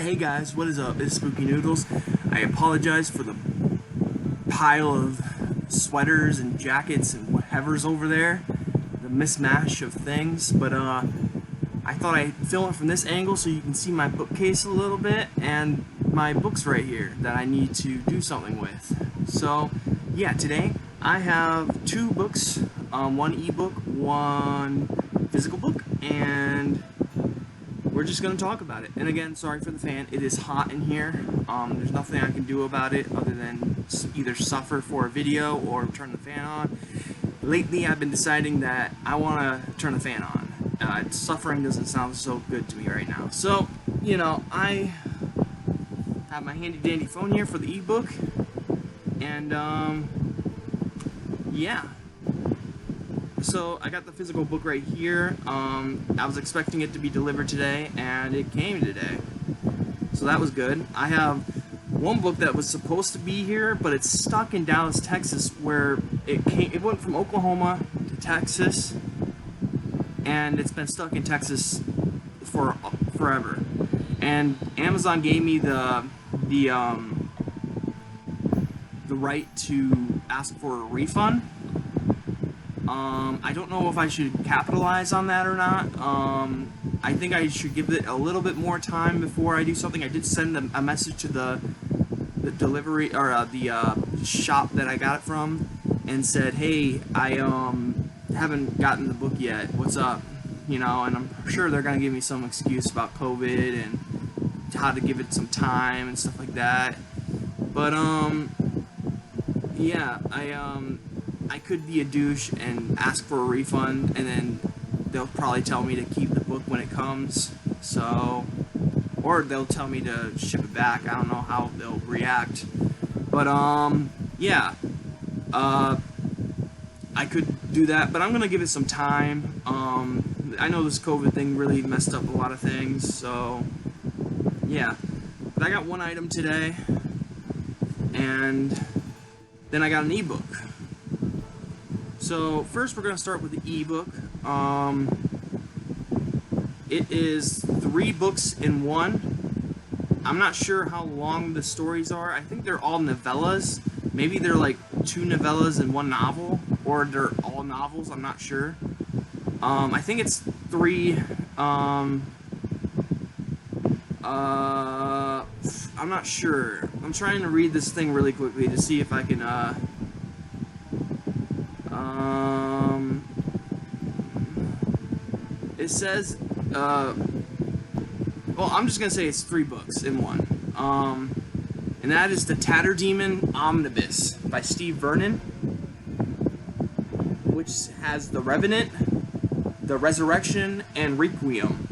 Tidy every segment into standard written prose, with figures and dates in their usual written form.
Hey guys, what is up? It's Spooky Noodles. I apologize for the pile of sweaters and jackets and whatever's over there, the mismatch of things, but I thought I'd film it from this angle so you can see my bookcase a little bit and my books right here that I need to do something with. So yeah, today I have two books, one ebook, one physical book, and we're just going to talk about it. And again, sorry for the fan. It is hot in here. There's nothing I can do about it other than either suffer for a video or turn the fan on. Lately, I've been deciding that I want to turn the fan on. Suffering doesn't sound so good to me right now. So, you know, I have my handy-dandy phone here for the ebook. And, yeah. So I got the physical book right here. I was expecting it to be delivered today, and it came today. So that was good. I have one book that was supposed to be here, but it's stuck in Dallas, Texas, where it went from Oklahoma to Texas, and it's been stuck in Texas for forever. And Amazon gave me the right to ask for a refund. I don't know if I should capitalize on that or not. I think I should give it a little bit more time before I do something. I did send a message to the delivery or the shop that I got it from and said, hey, I haven't gotten the book yet. What's up? You know, and I'm sure they're gonna give me some excuse about COVID and how to give it some time and stuff like that. But yeah, I could be a douche and ask for a refund, and then they'll probably tell me to keep the book when it comes. So, or they'll tell me to ship it back. I don't know how they'll react. But yeah, I could do that, but I'm gonna give it some time. I know this COVID thing really messed up a lot of things, so yeah. But I got one item today, and then I got an ebook. So first we're going to start with the ebook. It is 3 books in one. I'm not sure how long the stories are. I think they're all novellas. Maybe they're like 2 novellas and 1 novel, or they're all novels. I'm not sure. I think it's 3. I'm not sure. I'm trying to read this thing really quickly to see if I can it says, well, I'm just gonna say it's 3 books in one. And that is The Tatter Demon Omnibus by Steve Vernon, which has The Revenant, The Resurrection, and Requiem.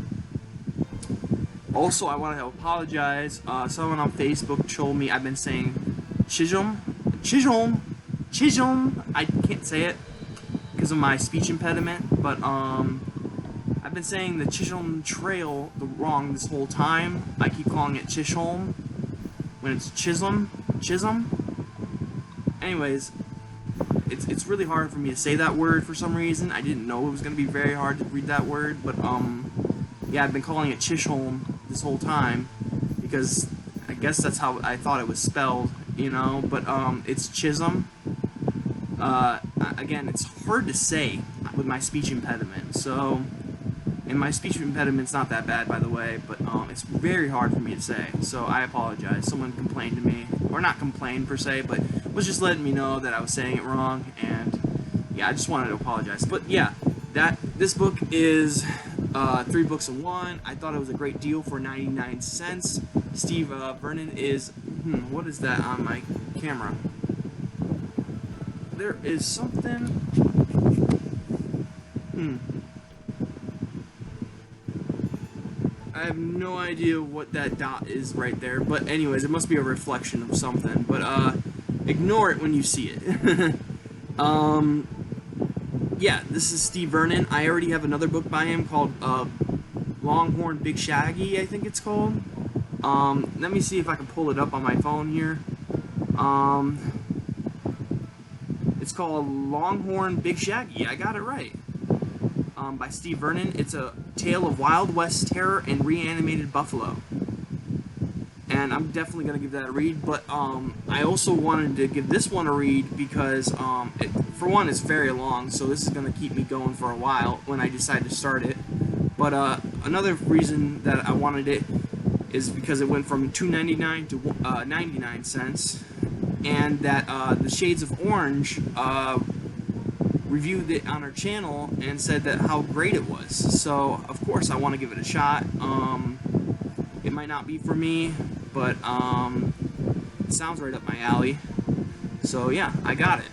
Also, I want to apologize. Someone on Facebook told me I've been saying Chisholm. I can't say it because of my speech impediment, but I've been saying the Chisholm Trail wrong this whole time. I keep calling it Chisholm when it's Chisholm. Anyways, it's really hard for me to say that word for some reason. I didn't know it was going to be very hard to read that word, but yeah, I've been calling it Chisholm this whole time because I guess that's how I thought it was spelled, you know, but it's Chisholm. Again, it's hard to say with my speech impediment, so, and my speech impediment's not that bad, by the way, but it's very hard for me to say, so I apologize. Someone complained to me, or not complained per se, but was just letting me know that I was saying it wrong, and yeah, I just wanted to apologize. But yeah, this book is 3 books in one. I thought it was a great deal for 99 cents. Steve Vernon is, what is that on my camera? There is something, I have no idea what that dot is right there, but anyways, it must be a reflection of something, but ignore it when you see it. Yeah, this is Steve Vernon. I already have another book by him called Longhorn Big Shaggy, I think it's called. Let me see if I can pull it up on my phone here. It's called Longhorn Big Shaggy. I got it right. By Steve Vernon. It's a tale of Wild West terror and reanimated buffalo. and I'm definitely gonna give that a read. But I also wanted to give this one a read because for one, it's very long, so this is gonna keep me going for a while when I decide to start it. But another reason that I wanted it is because it went from $2.99 to 99 cents, and that the Shades of Orange reviewed it on our channel and said that how great it was. So of course I want to give it a shot. It might not be for me, but it sounds right up my alley. So yeah, I got it.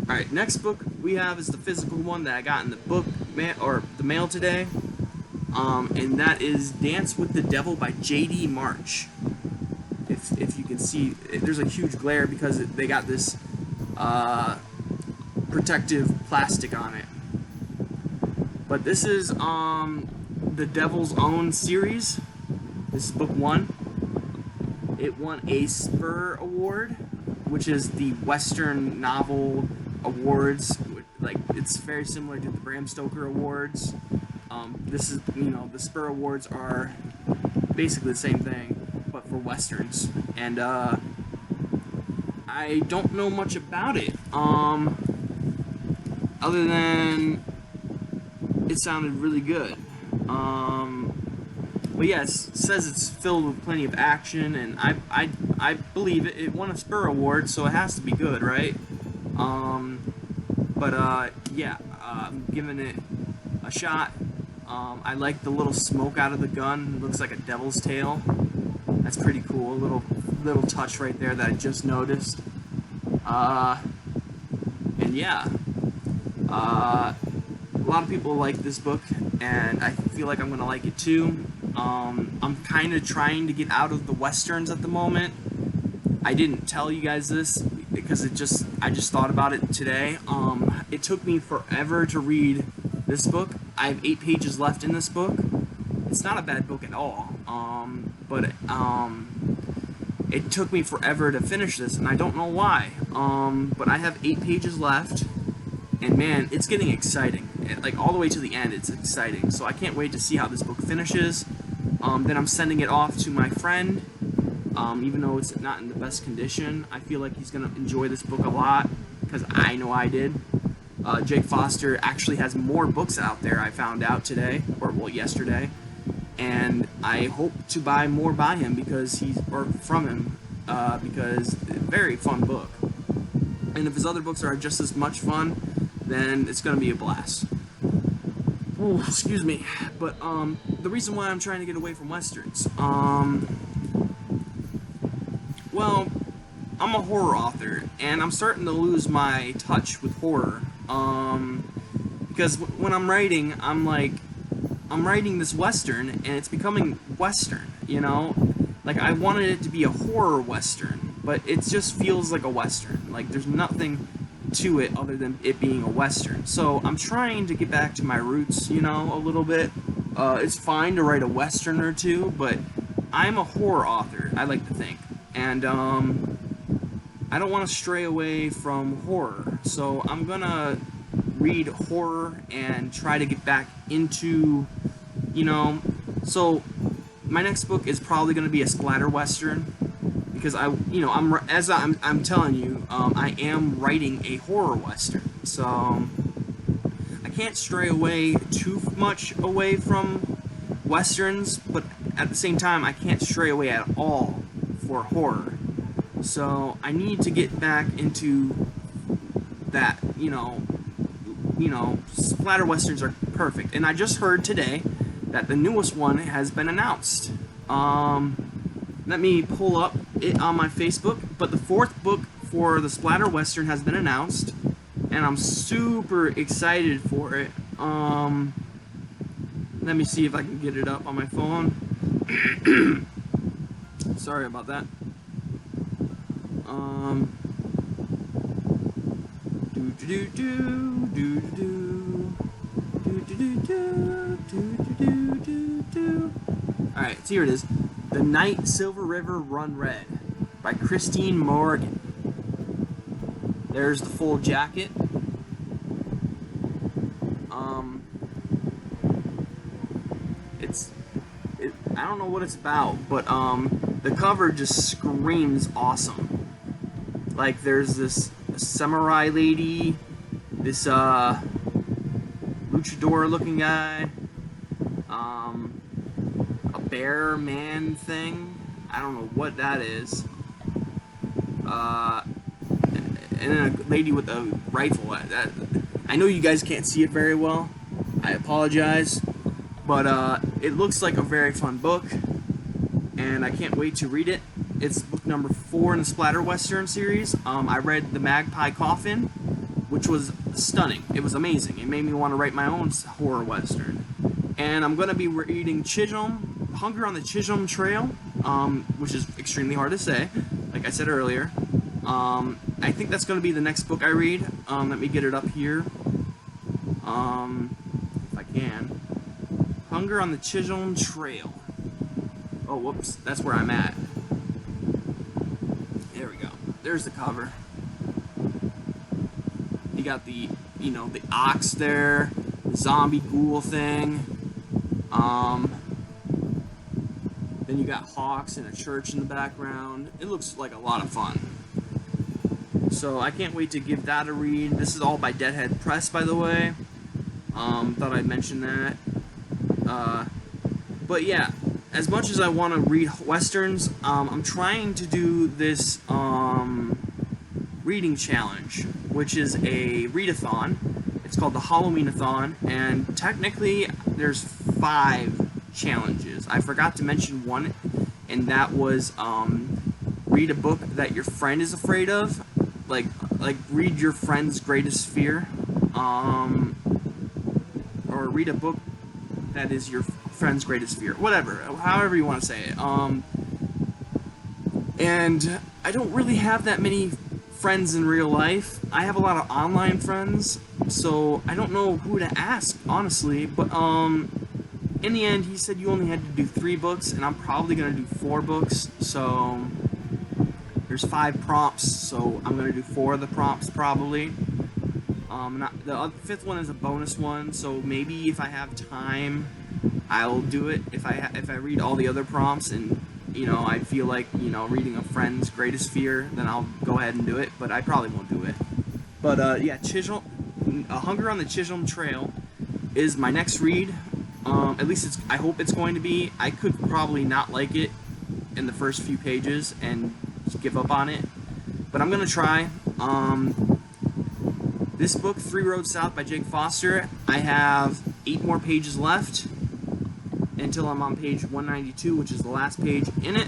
All right, next book we have is the physical one that I got in the book the mail today, and that is Dance with the Devil by J.D. March. If you can see, there's a huge glare because they got this protective plastic on it. But this is the Devil's Own series. This is book 1. It won a Spur Award, which is the Western Novel Awards. Like, it's very similar to the Bram Stoker Awards. This is, the Spur Awards are basically the same thing, but for Westerns. And I don't know much about it. Other than it sounded really good. But yes, it says it's filled with plenty of action, and I believe it. It won a Spur Award, so it has to be good, right? Yeah, I'm giving it a shot. I like the little smoke out of the gun. It looks like a devil's tail. That's pretty cool. A little touch right there that I just noticed. And yeah, a lot of people like this book, and I feel like I'm gonna like it too. I'm kind of trying to get out of the westerns at the moment. I didn't tell you guys this because I just thought about it today. It took me forever to read this book. I have 8 pages left in this book. It's not a bad book at all. It took me forever to finish this, and I don't know why. But I have 8 pages left, and man, it's getting exciting. Like, all the way to the end, it's exciting. So I can't wait to see how this book finishes. Then I'm sending it off to my friend. Even though it's not in the best condition, I feel like he's going to enjoy this book a lot, because I know I did. Jake Foster actually has more books out there, I found out today, or yesterday. And I hope to buy more by him from him, because it's a very fun book. And if his other books are just as much fun, then it's going to be a blast. Ooh, excuse me. But the reason why I'm trying to get away from westerns, well, I'm a horror author, and I'm starting to lose my touch with horror. Because when I'm writing, I'm writing this western, and it's becoming western, Like, I wanted it to be a horror western, but it just feels like a western. Like, there's nothing to it other than it being a western. So I'm trying to get back to my roots, a little bit. It's fine to write a western or two, but I'm a horror author, I like to think. And I don't want to stray away from horror. So I'm gonna read horror and try to get back into, So my next book is probably gonna be a splatter western, because I'm telling you, I am writing a horror western, so I can't stray away too much away from westerns, but at the same time, I can't stray away at all for horror. So I need to get back into that. Splatter westerns are perfect, and I just heard today that the newest one has been announced. Let me pull up it on my Facebook, but the 4th book for the splatter western has been announced, and I'm super excited for it. Let me see if I can get it up on my phone. Sorry about that. Alright, so here it is. The Night Silver River Run Red by Christine Morgan. There's the full jacket. I don't know what it's about, but The cover just screams awesome. Like, there's this samurai lady, this luchador looking guy, a bear man thing. I don't know what that is. And then a lady with a rifle. I know you guys can't see it very well. I apologize. But it looks like a very fun book, and I can't wait to read it. It's book number 4 in the Splatter Western series. I read The Magpie Coffin, which was stunning. It was amazing. It made me want to write my own horror western. And I'm going to be reading Hunger on the Chisholm Trail, which is extremely hard to say, like I said earlier. I think that's going to be the next book I read. Let me get it up here, if I can. Hunger on the Chisholm Trail. Oh, whoops, that's where I'm at. There we go. There's the cover. You got the ox there, the zombie ghoul thing. Then you got hawks and a church in the background. It looks like a lot of fun. So I can't wait to give that a read. This is all by Deadhead Press, by the way. Thought I'd mention that. But yeah, as much as I want to read westerns, I'm trying to do this reading challenge, which is a readathon. It's called the Halloween-a-thon, and technically there's 5 challenges. I forgot to mention one, and that was read a book that your friend is afraid of, like read your friend's greatest fear, or read a book that is your friend's greatest fear, whatever, however you want to say it. And I don't really have that many friends in real life. I have a lot of online friends, so I don't know who to ask, honestly. But in the end, he said you only had to do 3 books, and I'm probably gonna do 4 books. So there's 5 prompts, so I'm gonna do 4 of the prompts probably. The 5th one is a bonus one, so maybe if I have time, I'll do it. If I read all the other prompts and I feel like reading a friend's greatest fear, then I'll go ahead and do it. But I probably won't do it. But yeah, Hunger on the Chisholm Trail is my next read. At least I hope it's going to be. I could probably not like it in the first few pages and just give up on it, but I'm gonna try. This book, 3 Roads South by Jake Foster, I have 8 more pages left until I'm on page 192, which is the last page in it,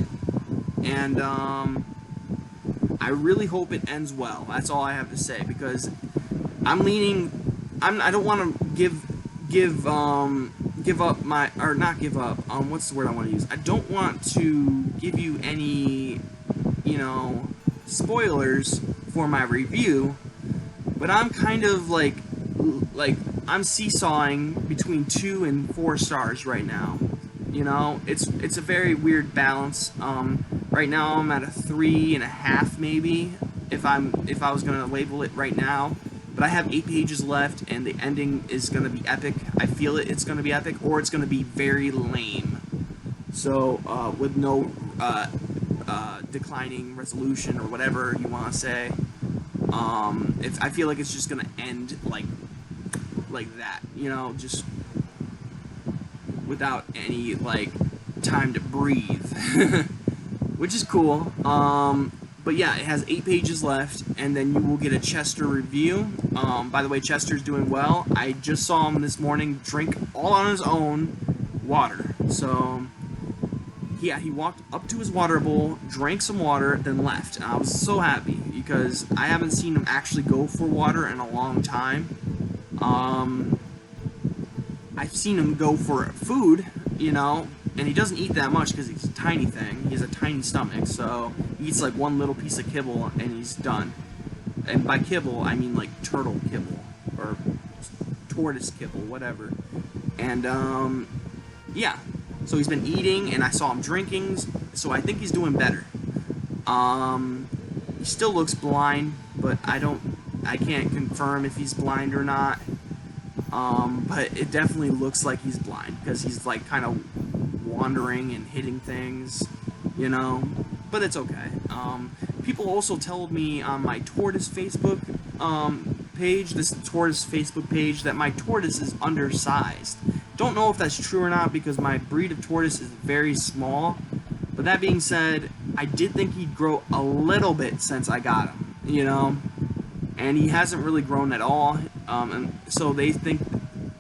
and I really hope it ends well. That's all I have to say, because I don't want to give up my, or not give up, what's the word I want to use? I don't want to give you any, spoilers for my review, but I'm kind of like I'm seesawing between 2 and 4 stars right now. It's a very weird balance. Right now I'm at a 3.5 maybe, if I was gonna label it right now. But I have 8 pages left, and the ending is gonna be epic. I feel it's gonna be epic, or it's gonna be very lame. So with no declining resolution or whatever you want to say. If I feel like it's just gonna end like that, just without any time to breathe, which is cool. But yeah, it has 8 pages left, and then you will get a Chester review. By the way, Chester's doing well. I just saw him this morning drink all on his own water. So yeah, he walked up to his water bowl, drank some water, then left. And I was so happy, because I haven't seen him actually go for water in a long time. I've seen him go for food, and he doesn't eat that much because he's a tiny thing. He has a tiny stomach, so he eats like one little piece of kibble and he's done. And by kibble, I mean like turtle kibble or tortoise kibble, whatever. And yeah, so he's been eating, and I saw him drinking, so I think he's doing better. He still looks blind, but I can't confirm if he's blind or not. But it definitely looks like he's blind, because he's kind of wandering and hitting things. you know, but it's okay. People also told me on my tortoise Facebook page, this tortoise Facebook page, that my tortoise is undersized. Don't know if that's true or not because my breed of tortoise is very small. But that being said, I did think he'd grow a little bit since I got him, you know, and he hasn't really grown at all. And so they think,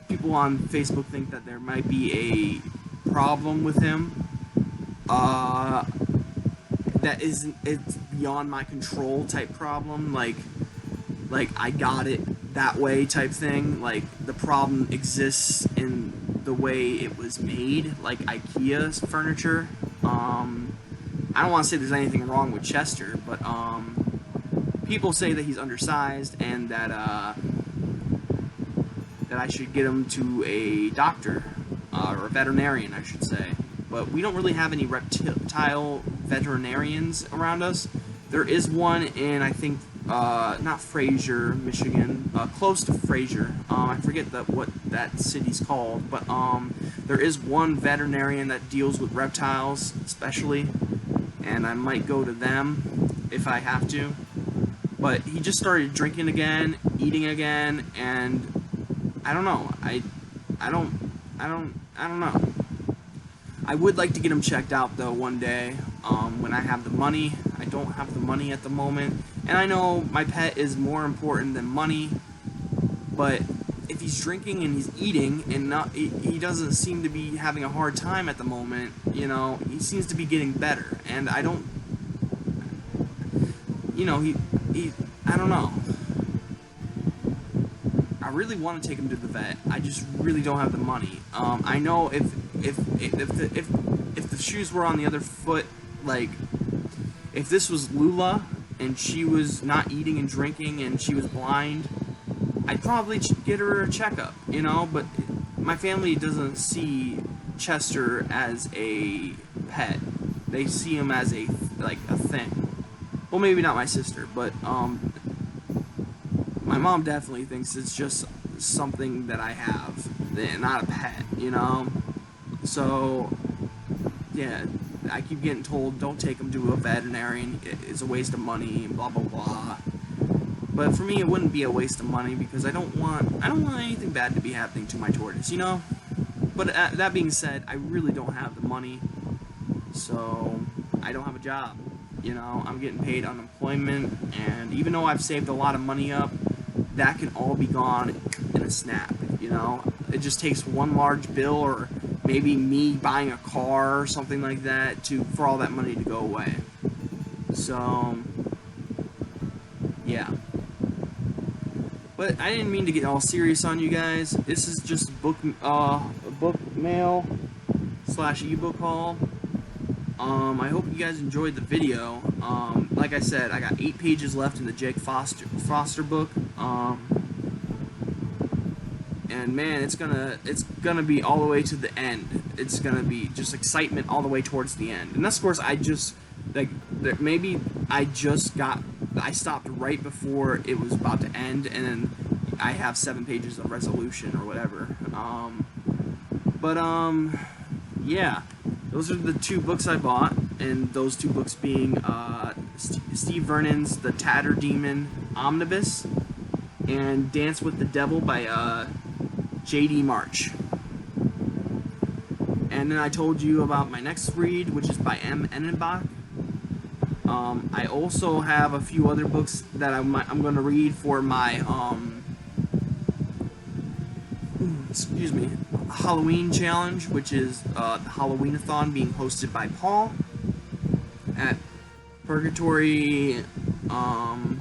people on Facebook think that there might be a problem with him. That isn't, it's beyond my control type problem, like I got it that way type thing. Like the problem exists in the way it was made, like IKEA's furniture. I don't want to say there's anything wrong with Chester, but people say that he's undersized and that I should get him to a doctor or a veterinarian, I should say. But we don't really have any reptile veterinarians around us. There is one in, I think, not Fraser, Michigan, close to Fraser. I forget what that city's called, but there is one veterinarian that deals with reptiles, especially, and I might go to them if I have to. But he just started drinking again, eating again, and I don't know. I don't know. I would like to get him checked out though one day when I have the money. I don't have the money at the moment, and I know my pet is more important than money. But if he's drinking and he's eating and he doesn't seem to be having a hard time at the moment, you know, he seems to be getting better, and I don't, you know, I don't know. I really want to take him to the vet. I just really don't have the money. I know if the shoes were on the other foot, like if this was Lula and she was not eating and drinking and she was blind, I'd probably get her a checkup, you know. But my family doesn't see Chester as a pet. They see him as a thing. Well, maybe not my sister, but my mom definitely thinks it's just something that I have, not a pet, you know? So, yeah, I keep getting told, don't take him to a veterinarian, it's a waste of money, and blah, blah, blah. But for me, it wouldn't be a waste of money, because I don't want anything bad to be happening to my tortoise, you know? But that being said, I really don't have the money, so I don't have a job. You know, I'm getting paid unemployment, and even though I've saved a lot of money up, that can all be gone in a snap, you know? It just takes one large bill, or maybe me buying a car or something like that for all that money to go away. So, yeah. But I didn't mean to get all serious on you guys. This is just book mail / ebook haul. I hope you guys enjoyed the video. Like I said, I got 8 pages left in the Jake Foster book. And man, it's gonna be all the way to the end. It's gonna be just excitement all the way towards the end. And of course, I stopped right before it was about to end, and then I have 7 pages of resolution or whatever. Yeah. Those are the 2 books I bought, and those 2 books being Steve Vernon's The Tatter Demon Omnibus and Dance with the Devil by J.D. March. And then I told you about my next read, which is by M. Ennenbach. I also have a few other books that I'm going to read for my Halloween challenge, which is the Halloween-a-thon being hosted by Paul at Purgatory and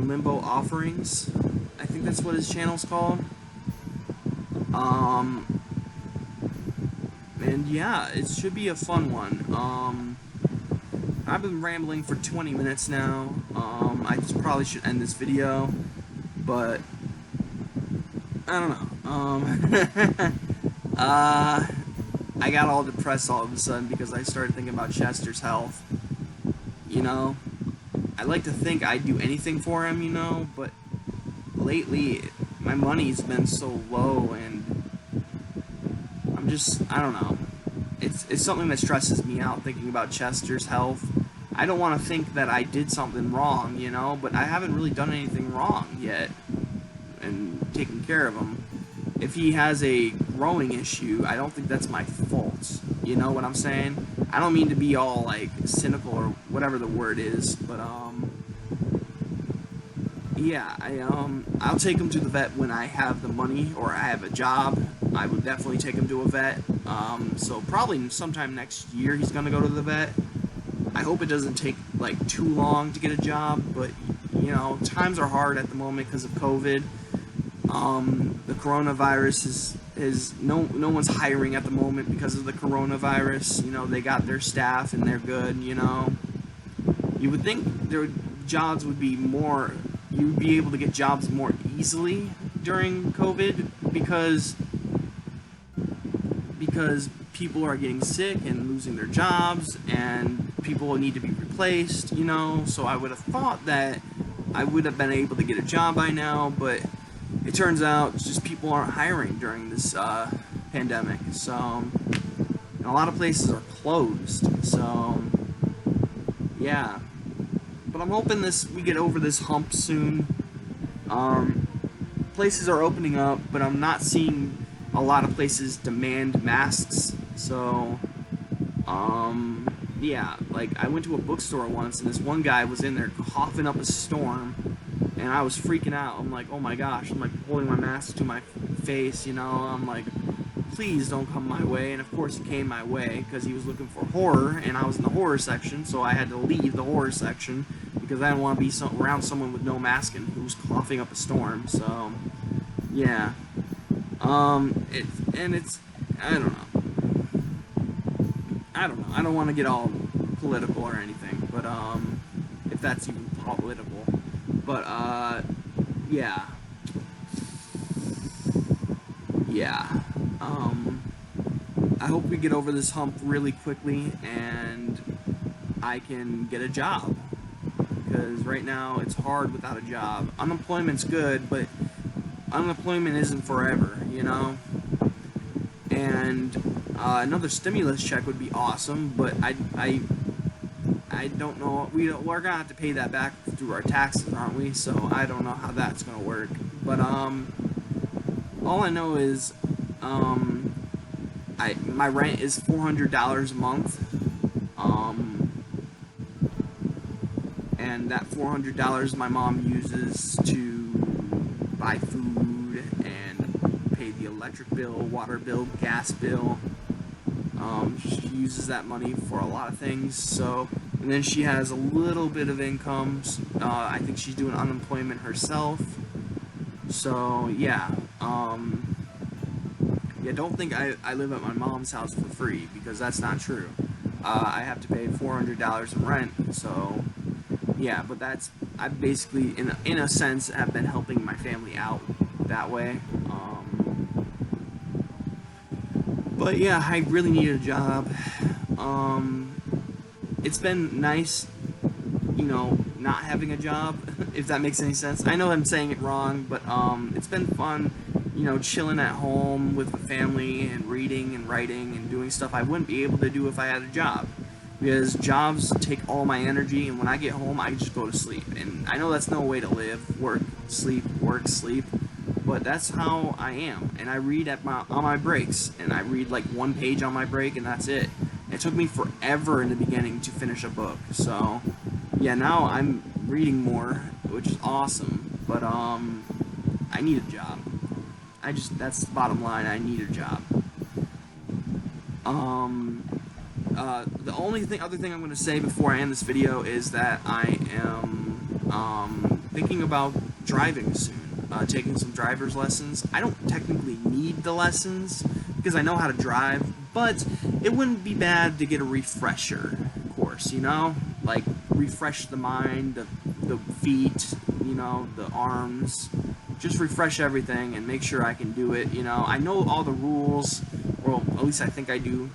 Limbo Offerings. I think that's what his channel's called. And yeah, it should be a fun one. I've been rambling for 20 minutes now. I probably should end this video, but I don't know. I got all depressed all of a sudden because I started thinking about Chester's health. You know, I like to think I'd do anything for him, you know, but lately my money's been so low, and I don't know. it's something that stresses me out thinking about Chester's health. I don't want to think that I did something wrong, you know, but I haven't really done anything wrong yet and taking care of him. If he has a growing issue, I don't think that's my fault. You know what I'm saying? I don't mean to be all like cynical or whatever the word is, but yeah, I'll take him to the vet when I have the money or I have a job. I would definitely take him to a vet. So probably sometime next year he's gonna go to the vet. I hope it doesn't take like too long to get a job, but you know, times are hard at the moment because of COVID. The coronavirus is no one's hiring at the moment because of the coronavirus. You know, they got their staff and they're good. You know, you would think their jobs would be more. You would be able to get jobs more easily during COVID because people are getting sick and losing their jobs and people need to be replaced. You know, so I would have thought that I would have been able to get a job by now, but it turns out it's just people aren't hiring during this pandemic. So, and a lot of places are closed. So, yeah. But I'm hoping we get over this hump soon. Places are opening up, but I'm not seeing a lot of places demand masks. So, yeah. Like I went to a bookstore once, and this one guy was in there coughing up a storm. And I was freaking out. I'm like, oh my gosh. I'm like holding my mask to my face, you know. I'm like, please don't come my way. And of course he came my way because he was looking for horror, and I was in the horror section, so I had to leave the horror section because I didn't want to be around someone with no mask and who was coughing up a storm. So, yeah. It's I don't know. I don't know. I don't want to get all political or anything, but if that's even political. But, yeah. Yeah. I hope we get over this hump really quickly and I can get a job. Because right now it's hard without a job. Unemployment's good, but unemployment isn't forever, you know? And another stimulus check would be awesome, but I don't know. We're gonna have to pay that back through our taxes, aren't we? So I don't know how that's gonna work. But all I know is my rent is $400 a month. And that $400 my mom uses to buy food and pay the electric bill, water bill, gas bill. She uses that money for a lot of things. So. And then she has a little bit of income. I think she's doing unemployment herself. So, yeah. Yeah, don't think I live at my mom's house for free, because that's not true. I have to pay $400 in rent. So, yeah, but I basically, in a sense, have been helping my family out that way. But, yeah, I really need a job. It's been nice, you know, not having a job, if that makes any sense. I know I'm saying it wrong, but it's been fun, you know, chilling at home with the family and reading and writing and doing stuff I wouldn't be able to do if I had a job. Because jobs take all my energy, and when I get home, I just go to sleep. And I know that's no way to live. Work, sleep, but that's how I am. And I read on my breaks, and I read like one page on my break, and that's it. It took me forever in the beginning to finish a book. So, yeah, now I'm reading more, which is awesome. But I need a job. That's the bottom line. I need a job. The only other thing I'm going to say before I end this video is that I am thinking about driving soon. Taking some driver's lessons. I don't technically need the lessons because I know how to drive, but it wouldn't be bad to get a refresher course, you know? Like, refresh the mind, the feet, you know, the arms. Just refresh everything and make sure I can do it, you know? I know all the rules, or at least I think I do.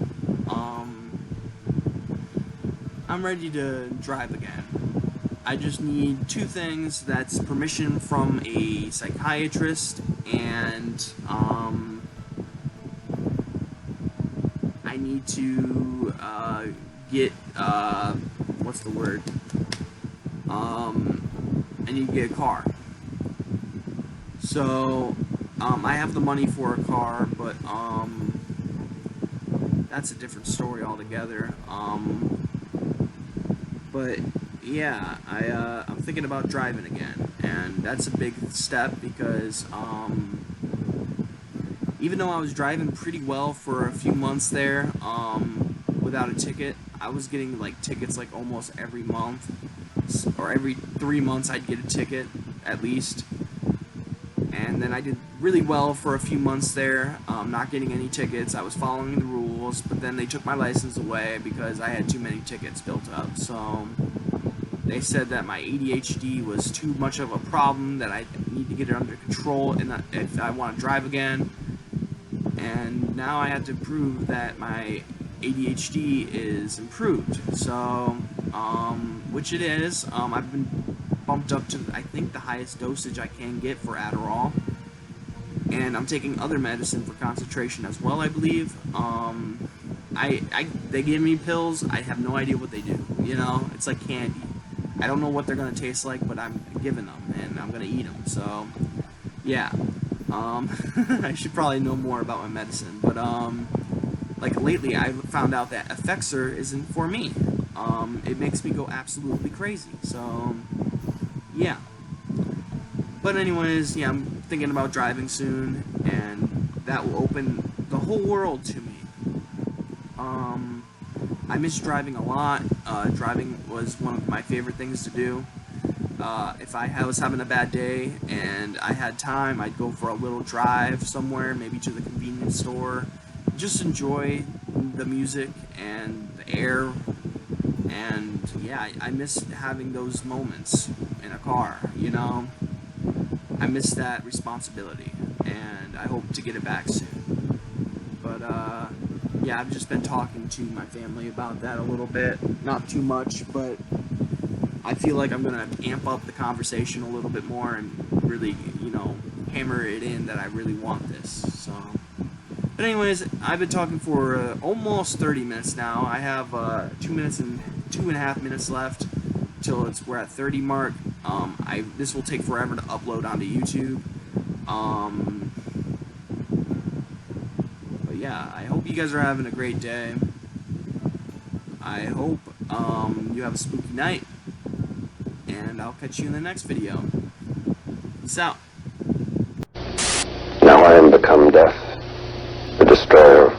I'm ready to drive again. I just need two things. That's permission from a psychiatrist, and I need to get what's the word? I need to get a car. So I have the money for a car, but that's a different story altogether. But yeah, I'm thinking about driving again, and that's a big step because even though I was driving pretty well for a few months there, without a ticket, I was getting like tickets like almost every month, or every 3 months I'd get a ticket at least. And then I did really well for a few months there, not getting any tickets. I was following the rules, but then they took my license away because I had too many tickets built up. So they said that my ADHD was too much of a problem, that I need to get it under control and if I want to drive again. And now I had to prove that my ADHD is improved. So, which it is. I've been bumped up to, I think, the highest dosage I can get for Adderall. And I'm taking other medicine for concentration as well, I believe. They give me pills. I have no idea what they do. You know, it's like candy. I don't know what they're gonna taste like, but I'm giving them, and I'm gonna eat them. So, yeah. I should probably know more about my medicine, but like lately, I found out that Effexor isn't for me. It makes me go absolutely crazy. So, yeah. But anyways, yeah, I'm thinking about driving soon, and that will open the whole world to me. I miss driving a lot. Driving was one of my favorite things to do. If I was having a bad day and I had time, I'd go for a little drive somewhere, maybe to the convenience store. Just enjoy the music and the air. And yeah, I miss having those moments in a car, you know? I miss that responsibility, and I hope to get it back soon. But yeah, I've just been talking to my family about that a little bit. Not too much, but I feel like I'm gonna amp up the conversation a little bit more and really, you know, hammer it in that I really want this. So, but anyways, I've been talking for almost 30 minutes now. I have 2 minutes and 2.5 minutes left till we're at 30 mark. This will take forever to upload onto YouTube. But yeah, I hope you guys are having a great day. I hope you have a spooky night. And I'll catch you in the next video. Peace out. Now I am become death, the destroyer of